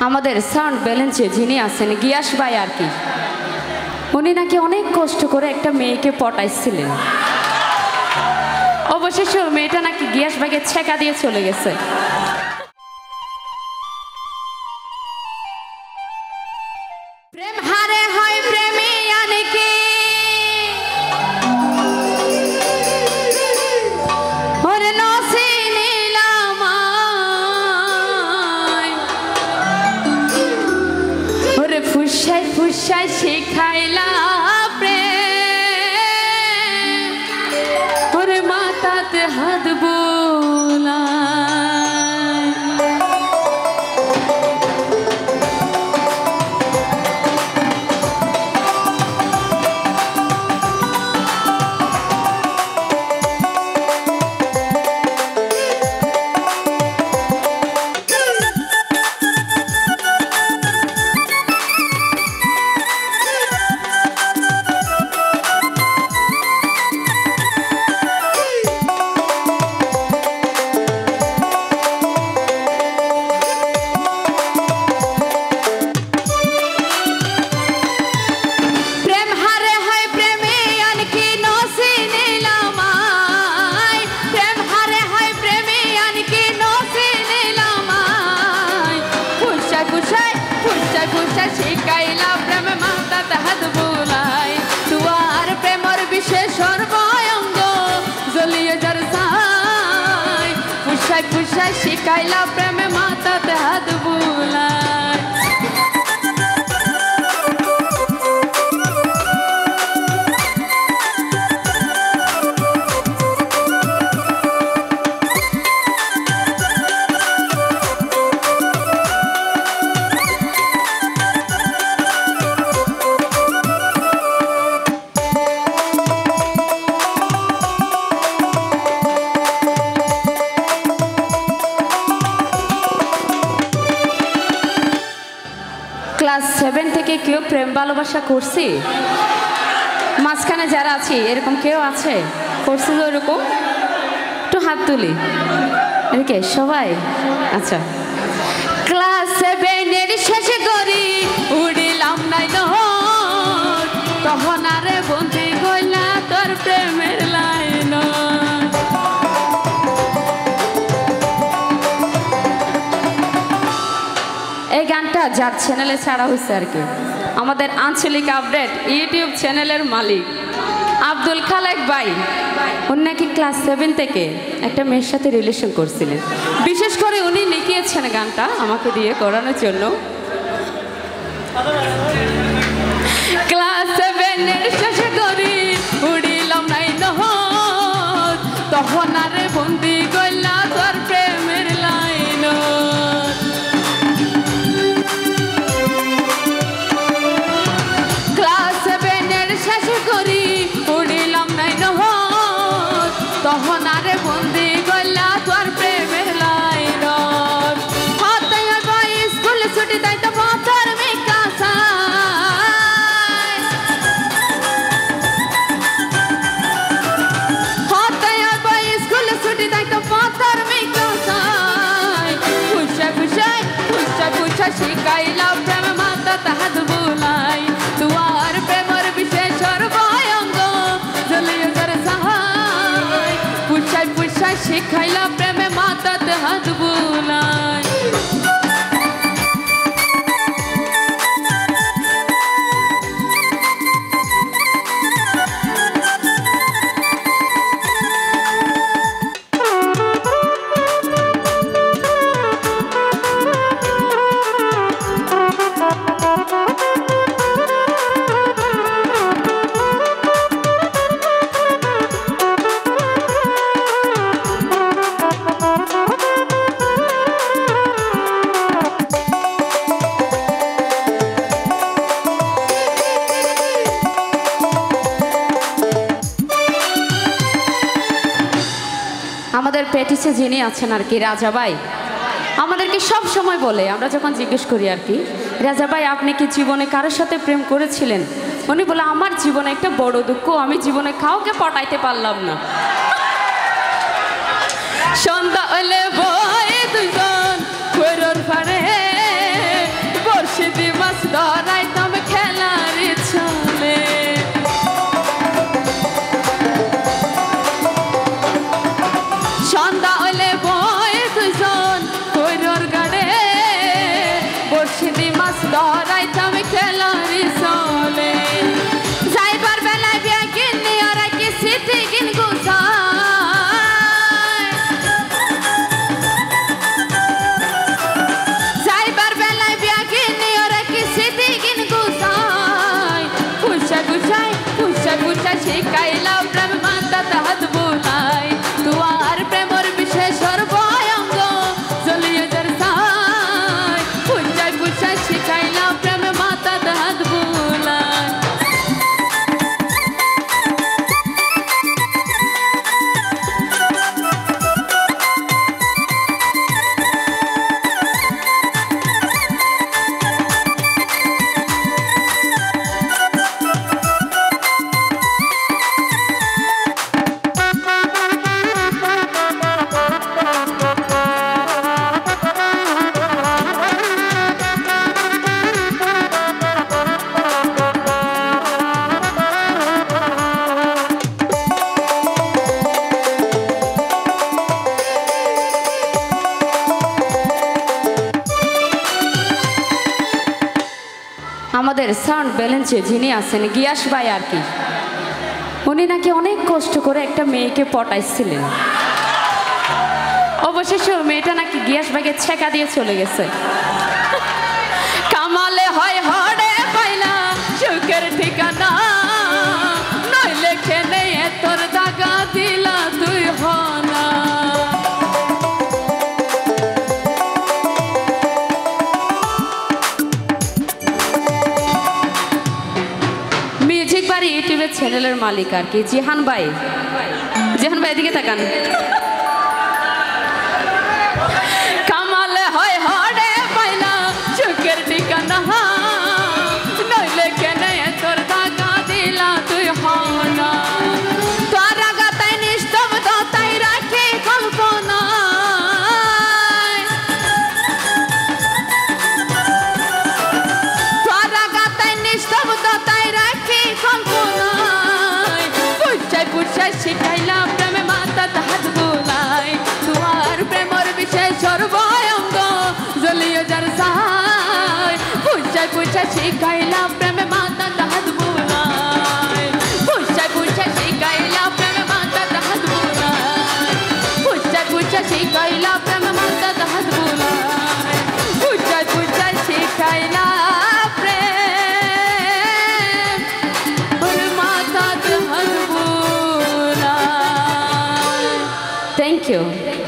আমাদের সাউন্ড ব্যালেন্সে যিনি আছেন গিয়াস ভাই আর কি, উনি নাকি অনেক কষ্ট করে একটা মেয়েকে পটাইছিলেন। অবশেষে মেয়েটা নাকি গিয়াস ভাইকে ছেঁকা দিয়ে চলে গেছে। প্রেম হারে হয় প্রেমে আনেকে, ওরে নসে নিলাম ওরে ফুসাই ফুসাই শিখাইলা প্রেম, ওরে মাথাতে হাত বোলায়। শিখাইলা প্রেম মাতাতে হাত বুলাই, তুয়ার প্রেমর বিশেষ সর্বঙ্গ জ্বলিয়ে যার সাই। ফুসাই ফুসাই শিখাইলা প্রেম মাতাতে হাত বুলাই। ক্লাস 7 থেকে কেউ প্রেম ভালোবাসা করছি? মাঝখানে যারা আছি এরকম কেউ আছে করছিল এরকম? একটু হাত তুলি। এদিকে সবাই? আচ্ছা। ক্লাস 7 শেষে করি উড়িলাম নাই নহর, তখন আরে বন্দি কইলা তোর প্রেমের লাইন। এই গানটা যার চ্যানেলে ছাড়া হয়েছে আর কি, আমাদের আঞ্চলিক আপডেট ইউটিউব চ্যানেলের মালিক আব্দুল খালেক ভাই, উনি নাকি ক্লাস 7 থেকে একটা মেয়ের সাথে রিলেশন করছিলেন। বিশেষ করে উনি লিখিয়েছেন গানটা আমাকে দিয়ে করানোর জন্য। ক্লাস 7 শেষে করি উড়িলাম নাই নহর, তখন আরে বন্দি কইলা তোর প্রেমের লাইন। তখন আরে বন্দি গলা তোর প্রেমের লাইন। হাতে ভাই স্কুল ছুটি তাই তো মাথার মেকা চাই, হাতে ভাই স্কুল ছুটি তাই তো মাথার মেকা চাই। ফুসাই ফুসাই ফুসাই ফুসাই শিখাইলা প্রেম মাতাতে হাত বুলাই, তুয়ার প্রেমর বিশেষ সর্বঙ্গ জ্বলিয়ে যার সাহাই। ফুসাই ফুসাই শিখাইলা প্রেমে মাতাতে হাত বুলাই। আমাদের পেটিসে যিনি আছেন আর কি রাজা ভাই, আমাদেরকে সব সময় বলে, আমরা যখন জিজ্ঞেস করি আর কি, রাজা ভাই আপনি কি জীবনে কারোর সাথে প্রেম করেছিলেন? উনি বলে আমার জীবনে একটা বড় দুঃখ, আমি জীবনে কাউকে পটাইতে পারলাম না। সন্ধ্যা হলে বই দুজন তেলারি চলে যাইবার বেলায় বিয়া কিনি ওরা কি সিটি কিন গুছায় যাইবার বেলায় বিয়া কিনি ওরা কি সিটি কিন গুছায় পুষা গুছায় পুষা গুছায় শিখাইলা প্রেম মাতা হাত বুলাই দুয়ার প্রেমর বিশেষ সর্বয়ঙ্গ জ্বলিয়ে যার সাই পুষায় পুষায় শিখাইলা প্রেম মাতা হাত বুলাই আমাদের সাউন্ড ব্যালেন্সে যিনি আছেন গিয়াস ভাই আর কি উনি নাকি অনেক কষ্ট করে একটা মেয়েকে পটাইছিলেন অবশেষে মেয়েটা নাকি গিয়াস ভাইকে ছেঁকা দিয়ে চলে গেছে কামালে হয় হড়ে পাইলা সুখের ঠিকানা নইলে খেনে তোর দাগা দিলা তুই হনা ইউটিউবের চ্যানেলের মালিক আর কি জিহান ভাই এদিকে তাকান কামালে হয় হড়ে পাইলা সুখের ঠিকানা নইলে কেনে তোর দাগা দিলা তুই হনা তোর গাতায় নিস্তব্ধ তাই রাখি কল্পনা তোর গাতায় নিস্তব্ধ তাই রাখি পুষায় শিখাইলা প্রেমে মাতা হাত বুলাই তোমার প্রেমর বিশেষ সর্বয়ঙ্গ জ্বলিয়ে যার সাই পুষায় পুষায় শিখাইলা প্রেমে মাতা হাত বুলাই পুষায় পুষায় শিখাইলা প্রেমে মাতা হাত বুলাই পুষায় পুষায় শিখাইলা প্রেমে মাতা হাত বুলাই পুষায় পুষায় শিখাইলা Thank you.